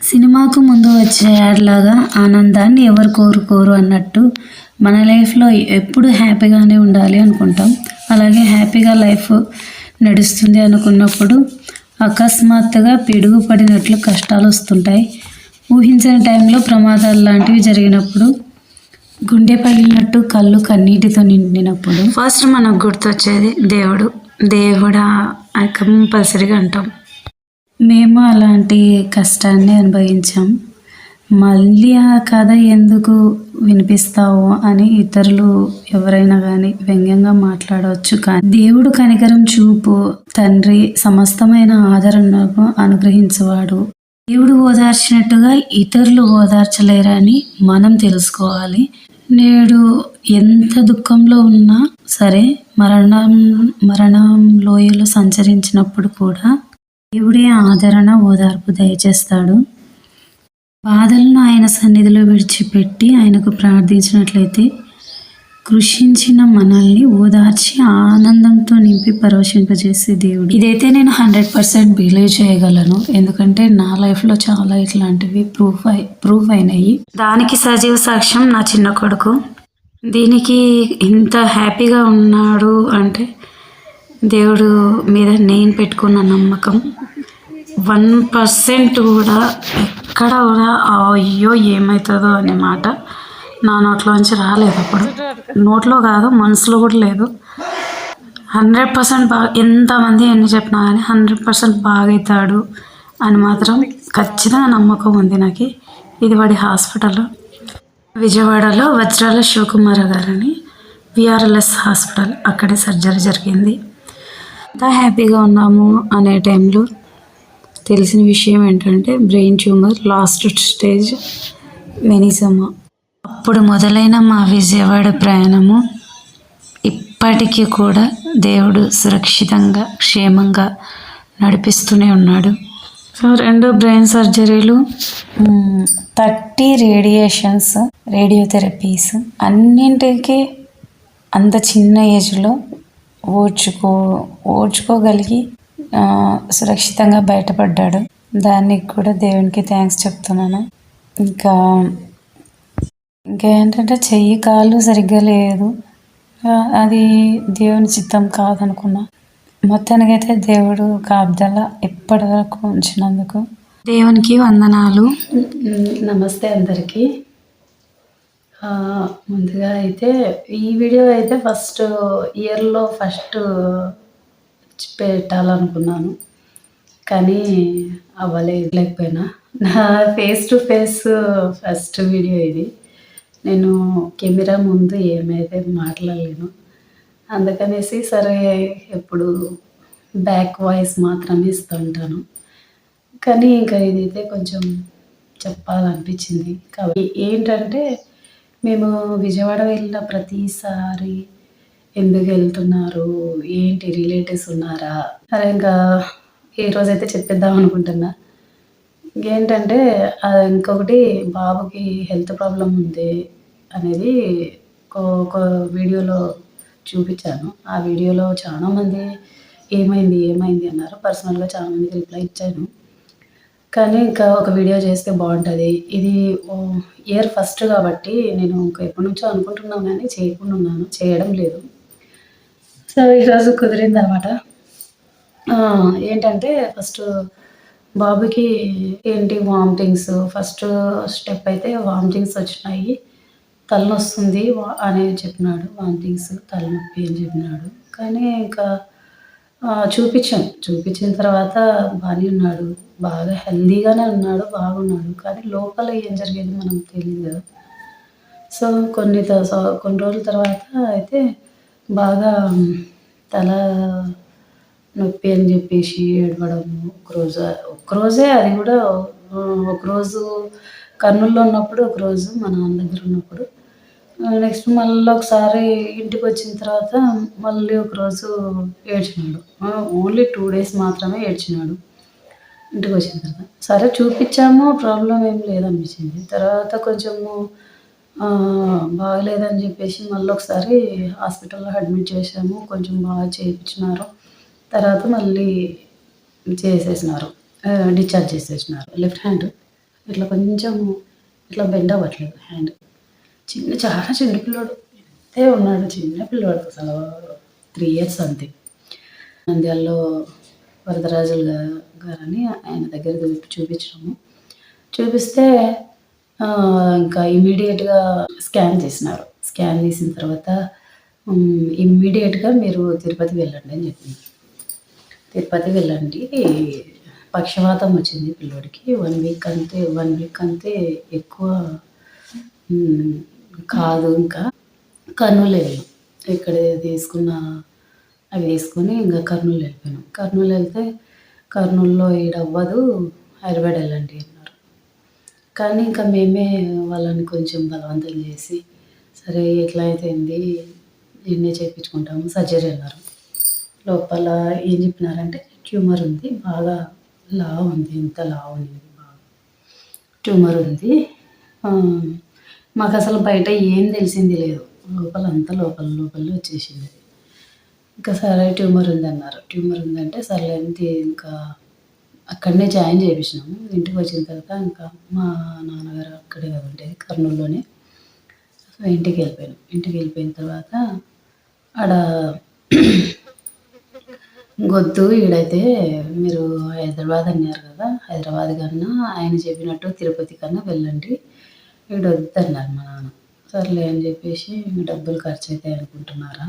సినిమాకు ముందు వచ్చే యాడ్ లాగా ఆనందాన్ని ఎవరు కోరుకోరు అన్నట్టు మన లైఫ్లో ఎప్పుడు హ్యాపీగానే ఉండాలి అనుకుంటాం. అలాగే హ్యాపీగా లైఫ్ నడుస్తుంది అనుకున్నప్పుడు అకస్మాత్తుగా పిడుగు పడినట్లు కష్టాలు వస్తుంటాయి. ఊహించని టైంలో ప్రమాదాలు లాంటివి జరిగినప్పుడు, గుండె పగిలినట్టు కళ్ళు కన్నీటితో నిండినప్పుడు ఫస్ట్ మనకు గుర్తొచ్చేది దేవుడు. దేవుడా అని కంపల్సరీగా అంటాం. మేము అలాంటి కష్టాన్ని అనుభవించాం. మళ్ళీ ఆ కథ ఎందుకు వినిపిస్తావు అని ఇతరులు ఎవరైనా కానీ వ్యంగ్యంగా మాట్లాడవచ్చు. కానీ దేవుడు కనికరం చూపు తండ్రి సమస్తమైన ఆదరణకు అనుగ్రహించేవాడు. దేవుడు ఓదార్చినట్టుగా ఇతరులు ఓదార్చలేరని మనం తెలుసుకోవాలి. నేడు ఎంత దుఃఖంలో ఉన్నా సరే, మరణం లోయలో సంచరించినప్పుడు కూడా దేవుడే ఆదరణ ఓదార్పు దయచేస్తాడు. బాధలను ఆయన సన్నిధిలో విడిచిపెట్టి ఆయనకు ప్రార్థించినట్లయితే కృషించిన మనల్ని ఓదార్చి ఆనందంతో నింపి పరవశింపజేసే దేవుడు. ఇదైతే నేను 100% బిలీవ్ చేయగలను. ఎందుకంటే నా లైఫ్లో చాలా ఇట్లాంటివి ప్రూఫ్ అయినాయి. దానికి సజీవ సాక్ష్యం నా చిన్న కొడుకు. దీనికి ఇంత హ్యాపీగా ఉన్నాడు అంటే దేవుడు మీద నేను పెట్టుకున్న నమ్మకం 1% కూడా ఎక్కడ కూడా అయ్యో ఏమవుతుందో అనే మాట నా నోట్లోంచి రాలేదు. అప్పుడు నోట్లో కాదు, మనసులో కూడా లేదు. 100% బాగా, ఎంతమంది ఎన్ని చెప్పినా కానీ 100% బాగవుతాడు అని మాత్రం ఖచ్చితంగా నమ్మకం ఉంది నాకు. ఇది వాడి హాస్పిటల్ విజయవాడలో వజ్రాల శివకుమార గారని విఆర్ఎల్ఎస్ హాస్పిటల్, అక్కడే సర్జరీ జరిగింది. ఎంత హ్యాపీగా ఉన్నాము అనే టైంలో తెలిసిన విషయం ఏంటంటే బ్రెయిన్ ట్యూమర్, లాస్ట్ స్టేజ్ వెనిజమా. అప్పుడు మొదలైన మా విజయవాడ ప్రయాణము ఇప్పటికీ కూడా దేవుడు సురక్షితంగా క్షేమంగా నడిపిస్తూనే ఉన్నాడు. సో 2 బ్రెయిన్ సర్జరీలు, 30 రేడియేషన్స్, రేడియోథెరపీస్, అన్నింటికీ అంత చిన్న ఏజ్లో ఓర్చుకోగలిగి సురక్షితంగా బయటపడ్డాడు. దానికి కూడా దేవునికి థ్యాంక్స్ చెప్తున్నాను. ఇంకా ఏంటంటే చెయ్యి కాళ్ళు సరిగ్గా లేదు, అది దేవుని చిత్తం కాదనుకున్నా. మొత్తానికైతే దేవుడు కాపుదల ఇప్పటి వరకు ఉంచినందుకు దేవునికి వందనాలు. నమస్తే అందరికీ. ముందుగా అయితే ఈ వీడియో అయితే ఇయర్లో ఫస్ట్ పెట్టాలనుకున్నాను, కానీ అవ్వలేకపోయినా. నా face to face first video ఇది. నేను కెమెరా ముందు ఏమైతే మాట్లాడలేను, అందుకనేసి సరే ఎప్పుడు బ్యాక్ వాయిస్ మాత్రమే ఇస్తూ ఉంటాను. కానీ ఇంకా ఇదైతే కొంచెం చెప్పాలనిపించింది. కాబట్టి ఏంటంటే, మేము విజయవాడ వెళ్ళిన ప్రతిసారి ఎందుకు వెళ్తున్నారు, ఏంటి రిలేటివ్స్ ఉన్నారా, సరే ఇంకా ఈరోజైతే చెప్పేద్దాం అనుకుంటున్నా. ఏంటంటే ఇంకొకటి, బాబుకి హెల్త్ ప్రాబ్లం ఉంది అనేది ఒక వీడియోలో చూపించాను. ఆ వీడియోలో చాలామంది ఏమైంది అన్నారు. పర్సనల్గా చాలామందికి రిప్లై ఇచ్చాను. కానీ ఇంకా ఒక వీడియో చేస్తే బాగుంటుంది. ఇది ఇయర్ ఫస్ట్ కాబట్టి నేను ఇంకా ఎప్పటి నుంచో అనుకుంటున్నాను, కానీ చేయకుండా ఉన్నాను, చేయడం లేదు. సో ఈరోజు కుదిరిందనమాట. ఏంటంటే ఫస్ట్ బాబుకి ఏంటి వామిటింగ్స్, ఫస్ట్ స్టెప్ అయితే వామిటింగ్స్ వచ్చినాయి, తలనొస్తుంది అని చెప్పినాడు. వామిటింగ్స్, తలనొప్పి అని చెప్పినాడు. కానీ ఇంకా చూపించిన తర్వాత బాగానే ఉన్నాడు, బాగా హెల్దీగానే ఉన్నాడు, బాగున్నాడు. కానీ లోపల ఏం జరిగేది మనం తెలియదు కదా. సో కొన్ని రోజుల తర్వాత అయితే బాగా తల నొప్పి అని చెప్పేసి ఏడవడము. ఒక్కరోజే, అది కూడా ఒకరోజు కర్నూలులో ఉన్నప్పుడు, ఒకరోజు మా నాన్న దగ్గర ఉన్నప్పుడు, నెక్స్ట్ మళ్ళీ ఒకసారి ఇంటికి వచ్చిన తర్వాత మళ్ళీ ఒకరోజు ఏడ్చినాడు. ఓన్లీ 2 days మాత్రమే ఏడ్చినాడు ఇంటికి వచ్చిన తర్వాత. సరే చూపించాము, ప్రాబ్లం ఏం లేదనిపించింది. తర్వాత కొంచెము బాగలేదని చెప్పేసి మళ్ళీ ఒకసారి హాస్పిటల్లో అడ్మిట్ చేసాము. కొంచెం బాగా చేయించినారు. తర్వాత మళ్ళీ డిశ్చార్జ్ చేసేసినారు. లెఫ్ట్ హ్యాండ్ ఇట్లా కొంచెం ఇట్లా బెండ్ అవ్వట్లేదు హ్యాండ్. చాలా చిన్న పిల్లోడు. ఇంతే ఉన్నాడు. చిన్న పిల్లోడు అసలు 3 ఇయర్స్ అంతే. నంద్యాలలో వరదరాజులు గారని ఆయన దగ్గరికి చూపించాము. చూపిస్తే ఇంకా ఇమ్మీడియేట్‌గా స్కాన్ చేసినారు. స్కాన్ తీసిన తర్వాత ఇమ్మీడియేట్‌గా మీరు తిరుపతి వెళ్ళండి అని చెప్పింది. తిరుపతి వెళ్ళండి. పక్షవాతం వచ్చింది పిల్లోడికి. 1 వీక్ అంతే ఎక్కువ కాదు ఇంకా. కర్నూలు వెళ్ళాం. ఇక్కడ తీసుకున్న అవి తీసుకొని ఇంకా కర్నూలు వెళ్ళిపోయాం. కర్నూలు వెళ్తే కర్నూలులో ఈడవ్వదు హైదరాబాద్ వెళ్ళండి అన్నారు. కానీ ఇంకా మేమే వాళ్ళని కొంచెం బలవంతం చేసి సరే ఎట్లా అయితే ఏంది ఈడనే చేయించుకుంటాము సర్జరీ అన్నారు. లోపల ఏం చెప్పినారంటే ట్యూమర్ ఉంది. బాగా లావు ఉంది. ఇంత లావు ఉంది. బాగా ట్యూమర్ ఉంది. మాకసలు బయట ఏం తెలిసింది లేదు. లోపలే వచ్చేసింది. ఇంకా సరే ట్యూమర్ ఉందన్నారు. ట్యూమర్ ఉందంటే సర్లే అని ఇంకా అక్కడనే జాయిన్ చేపించినాము. ఇంటికి వచ్చిన తర్వాత ఇంకా మా నాన్నగారు అక్కడే కదా ఉండేది కర్నూలులోనే. సో ఇంటికి వెళ్ళిపోయిన తర్వాత ఆడ ఇంకొద్దు ఈడైతే మీరు హైదరాబాద్ అన్నారు కదా! హైదరాబాద్ కన్నా ఆయన చెప్పినట్టు తిరుపతి కన్నా వెళ్ళండి. ఈడొద్దన్నారు మా నాన్న. సర్లే అని చెప్పేసి డబ్బులు ఖర్చయితాయి అనుకుంటున్నారా?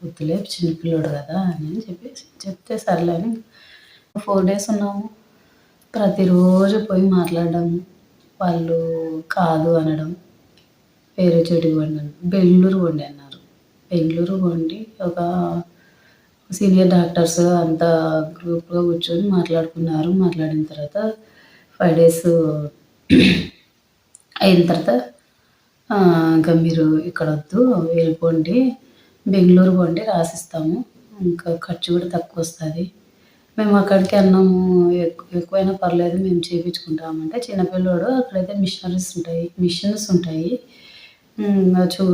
వద్దులే చిన్న పిల్లోడు కదా అని చెప్పేసి చెప్తే సర్లే అని 4 డేస్ ఉన్నాము. ప్రతిరోజు పోయి మాట్లాడడం. వాళ్ళు కాదు అనడం. వేరే చోటికి పోండి బెంగుళూరు పోండి అన్నారు. బెంగుళూరు పోండి ఒక సీనియర్ డాక్టర్స్ అంతా గ్రూప్‌గా కూర్చొని మాట్లాడుకున్నారు. మాట్లాడిన తర్వాత 5 డేస్ అయిన తర్వాత ఇంకా మీరు ఇక్కడొద్దు వెళ్ళిపోండి. బెంగుళూరు పోండి రాసిస్తాము. ఇంకా ఖర్చు కూడా తక్కువొస్తది. మేము అక్కడికి అన్నాము ఎక్కువైనా పర్లేదు మేము చేపించుకుంటామంటే చిన్న పిల్లోడు అక్కడైతే మిషన్స్ ఉంటాయి. చూ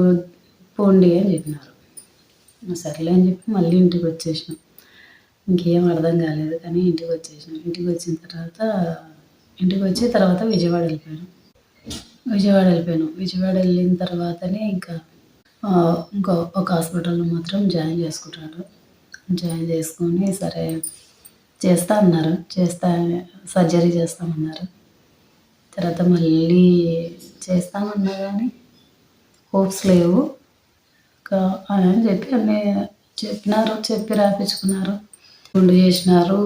పోండి అని చెప్పినారు. సర్లే అని చెప్పి మళ్ళీ ఇంటికి వచ్చేసినాం. ఇంకేం అర్థం కాలేదు కానీ ఇంటికి వచ్చేసినాం. ఇంటికి వచ్చిన తర్వాత విజయవాడ వెళ్ళిపోయాను. విజయవాడ వెళ్ళిన తర్వాతనే ఇంకా ఒక హాస్పిటల్‌లో మాత్రం జాయిన్ చేసుకున్నాడు. జాయిన్ చేసుకొని సరే చేస్తా అన్నారు. సర్జరీ చేస్తామన్నారు. తర్వాత మళ్ళీ చేస్తామన్నా కానీ హోప్స్ లేవు. అని చెప్పి అన్నీ చెప్పినారు. చెప్పి రాపించుకున్నారు. గుండు చేసినారు.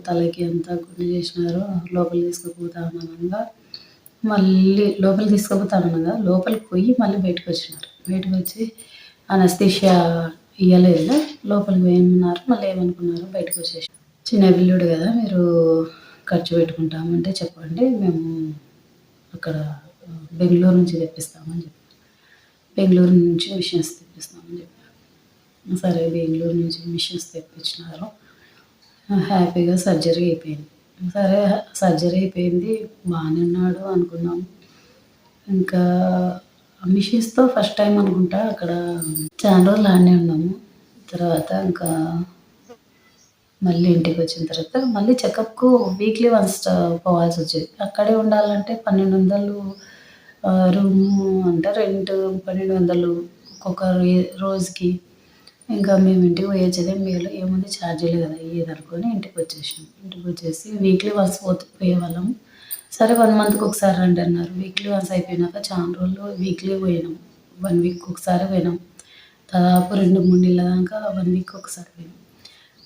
తలకి అంతా గుండు చేసినారు. లోపలికి తీసుకుపోతామనంగా లోపలికి పోయి మళ్ళీ బయటకొచ్చినారు. బయటకొచ్చి అనస్థీషియా ఇయ్యలేదు. లోపలికి పోయమన్నారు. మళ్ళీ ఏమనుకున్నారో బయటకొచ్చేసినారు. చిన్న పిల్లోడు కదా మీరు ఖర్చు పెట్టుకుంటామంటే చెప్పండి. మేము అక్కడ బెంగుళూరు నుంచి తెప్పిస్తామని చెప్పారు. బెంగుళూరు నుంచి మిషన్స్ తెప్పిస్తామని చెప్పారు. సరే బెంగుళూరు నుంచి మిషన్స్ తెప్పించినారు. హ్యాపీగా సర్జరీ అయిపోయింది. సరే సర్జరీ అయిపోయింది. బాగానే ఉన్నాడు అనుకున్నాము. ఇంకా మిషన్స్‌తో ఫస్ట్ టైం అనుకుంటా అక్కడ చాలా రోజులు ఆడనే ఉన్నాము. తర్వాత ఇంకా మళ్ళీ ఇంటికి వచ్చిన తర్వాత మళ్ళీ చెకప్‌కు వీక్లీ వన్స్ పోవాల్సి వచ్చేది. అక్కడే ఉండాలంటే 1200 రూము అంటే రెంట్ 1200 ఒక్కొక్క రోజుకి. ఇంకా మేము ఇంటికి పోయొచ్చేదే మేలు. ఏముంది ఛార్జీలు కదా అయ్యేదనుకోని ఇంటికి వచ్చేసి వీక్లీ వన్స్ పోయేవాళ్ళం. సరే 1 మంత్‌కి ఒకసారి రండి అన్నారు. వీక్లీ వన్స్ అయిపోయినాక చాలా రోజులు వీక్లీ పోయినాం. 1 వీక్‌కి ఒకసారి పోయినాం. దాదాపు 2, 3 నెలల దాకా 1 వీక్‌కి ఒకసారి పోయినాం.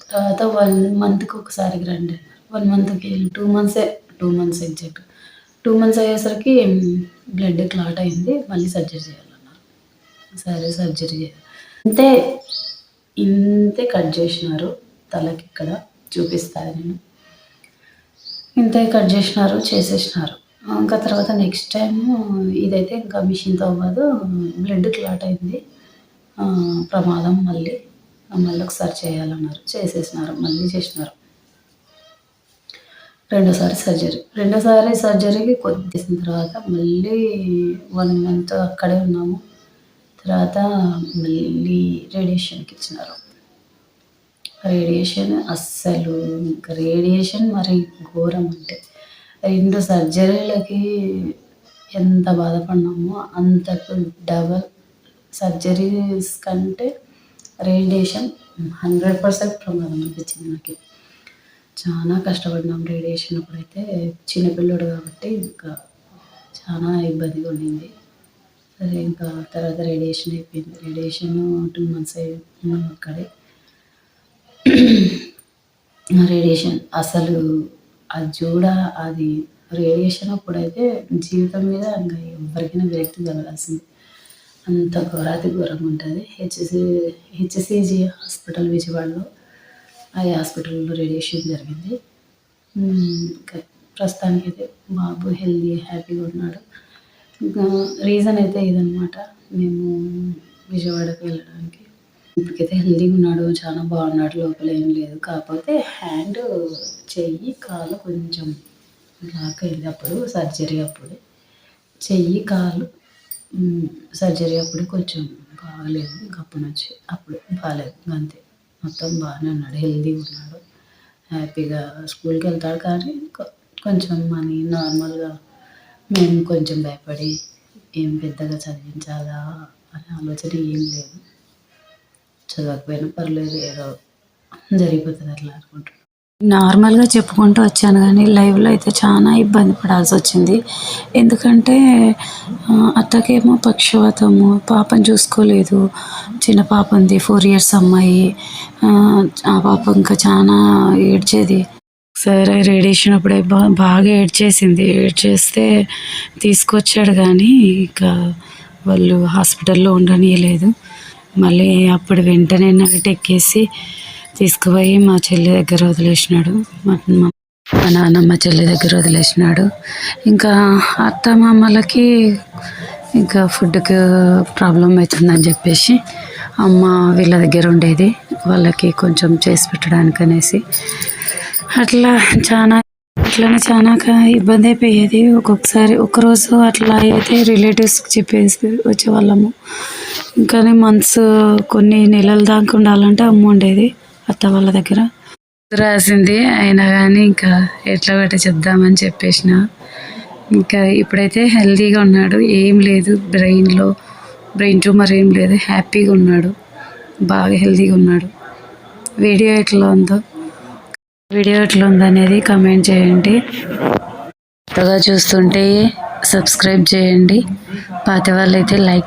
తర్వాత 1 మంత్‌కి ఒకసారికి రండి అన్నారు. 1 మంత్‌కి 2 మంత్సే 2 మంత్స్ ఎగ్జాక్ట్. 2 మంత్స్ అయ్యేసరికి బ్లడ్ క్లాట్ అయింది. మళ్ళీ సర్జరీ చేయాలన్నారు. సరే సర్జరీ అంతే ఇంతే కట్ చేసినారు. తలకి ఇక్కడ చూపిస్తాను నేను. ఇంతే కట్ చేసినారు. చేసేసినారు. ఇంకా తర్వాత నెక్స్ట్ టైము ఇదైతే ఇంకా మిషన్‌తో అవ్వదు. బ్లడ్ క్లాట్ అయింది. ప్రమాదం మళ్ళీ ఒకసారి చేయాలన్నారు. మళ్ళీ చేసినారు. రెండోసారి సర్జరీకి చేసిన తర్వాత మళ్ళీ 1 మంత్ అక్కడే ఉన్నాము. తర్వాత మళ్ళీ రేడియేషన్‌కి ఇచ్చినారు. రేడియేషన్ అస్సలు ఇంకా రేడియేషన్ మరి ఘోరం అంటే 2 సర్జరీలకి ఎంత బాధపడినామో అంతకు డబల్ సర్జరీస్ కంటే రేడియేషన్ 100% ప్రమాదం అనిపించింది నాకు. చాలా కష్టపడినాం రేడియేషన్ అప్పుడైతే. చిన్నపిల్లోడు కాబట్టి ఇంకా చాలా ఇబ్బందిగా ఉండింది. సరే ఇంకా తర్వాత రేడియేషన్ అయిపోయింది. రేడియేషన్ 2 మంత్స్ ఉన్నాం అక్కడే. రేడియేషన్ అసలు అది రేడియేషన్ అప్పుడైతే జీవితం మీద ఇంకా ఎవరికైనా విరక్తి కలగాల్సింది. అంత ఘోరాతి ఘోరంగా ఉంటుంది. హెచ్సిజి హాస్పిటల్ విజయవాడలో, ఆ హాస్పిటల్లో రేడియేషన్ జరిగింది. ఇంకా ప్రస్తుతానికైతే బాబు హెల్దీ హ్యాపీగా ఉన్నాడు. ఇంకా రీజన్ అయితే ఇదనమాట మేము విజయవాడకి వెళ్ళడానికి. ఇప్పటికైతే హెల్దీగా ఉన్నాడు, చాలా బాగున్నాడు, లోపల ఏం లేదు. కాకపోతే హ్యాండ్, చెయ్యి, కాలు కొంచెం బ్లాక్ అయింది అప్పుడు సర్జరీ అప్పుడే. చెయ్యి, కాలు సర్జరీ అప్పుడు కొంచెం బాగలేదు. ఇంకా అప్పటి నుంచి అప్పుడు బాగాలేదు. అంతే, మొత్తం బాగానే ఉన్నాడు, హెల్దీగా ఉన్నాడు, హ్యాపీగా స్కూల్కి వెళ్తాడు. కానీ కొంచెం మనీ నార్మల్గా మేము కొంచెం భయపడి ఏం పెద్దగా చదివించాలా అనే ఆలోచన ఏం లేదు. చదవకపోయినా పర్లేదు, ఏదో జరిగిపోతుంది అట్లా అనుకుంటున్నాను. నార్మల్గా చెప్పుకుంటూ వచ్చాను కానీ లైవ్లో అయితే చాలా ఇబ్బంది పడాల్సి వచ్చింది. ఎందుకంటే అత్తకేమో పక్షవాతము, పాపను చూసుకోలేదు. చిన్న పాప ఉంది, 4 years అమ్మాయి. ఆ పాప ఇంకా చాలా ఏడ్చేది. సరే రేడియేషన్ అప్పుడే బాగా ఏడ్చేస్తే తీసుకొచ్చాడు కానీ ఇంకా వాళ్ళు హాస్పిటల్లో ఉండనీయలేదు. మళ్ళీ అప్పుడు వెంటనే నైట్ ఎక్కేసి తీసుకుపోయి మా చెల్లి దగ్గర వదిలేసినాడు. మా నాన్నమ్మ చెల్లి దగ్గర వదిలేసినాడు. ఇంకా అత్త మామలకి ఇంకా ఫుడ్కి ప్రాబ్లం అవుతుందని చెప్పేసి అమ్మ వీళ్ళ దగ్గర ఉండేది, వాళ్ళకి కొంచెం చేసి పెట్టడానికి అనేసి. అట్లనే చాలా ఇబ్బంది అయిపోయేది. ఒక్కొక్కసారి ఒకరోజు అట్లా అయితే రిలేటివ్స్కి చెప్పేసి వచ్చేవాళ్ళము. కానీ మంత్స్ కొన్ని నెలల దాకా ఉండాలంటే అమ్మ ఉండేది అత్త వాళ్ళ దగ్గర. రాసింది అయినా కానీ ఇంకా ఎట్లా గట్ట చెప్దామని చెప్పేసిన. ఇంకా ఇప్పుడైతే హెల్తీగా ఉన్నాడు, ఏం లేదు, బ్రెయిన్ ట్యూమర్ ఏం లేదు, హ్యాపీగా ఉన్నాడు, బాగా హెల్తీగా ఉన్నాడు. వీడియో ఎట్లా ఉందనేది కమెంట్ చేయండి. కొత్తగా చూస్తుంటే సబ్స్క్రైబ్ చేయండి, పాత వాళ్ళైతే లైక్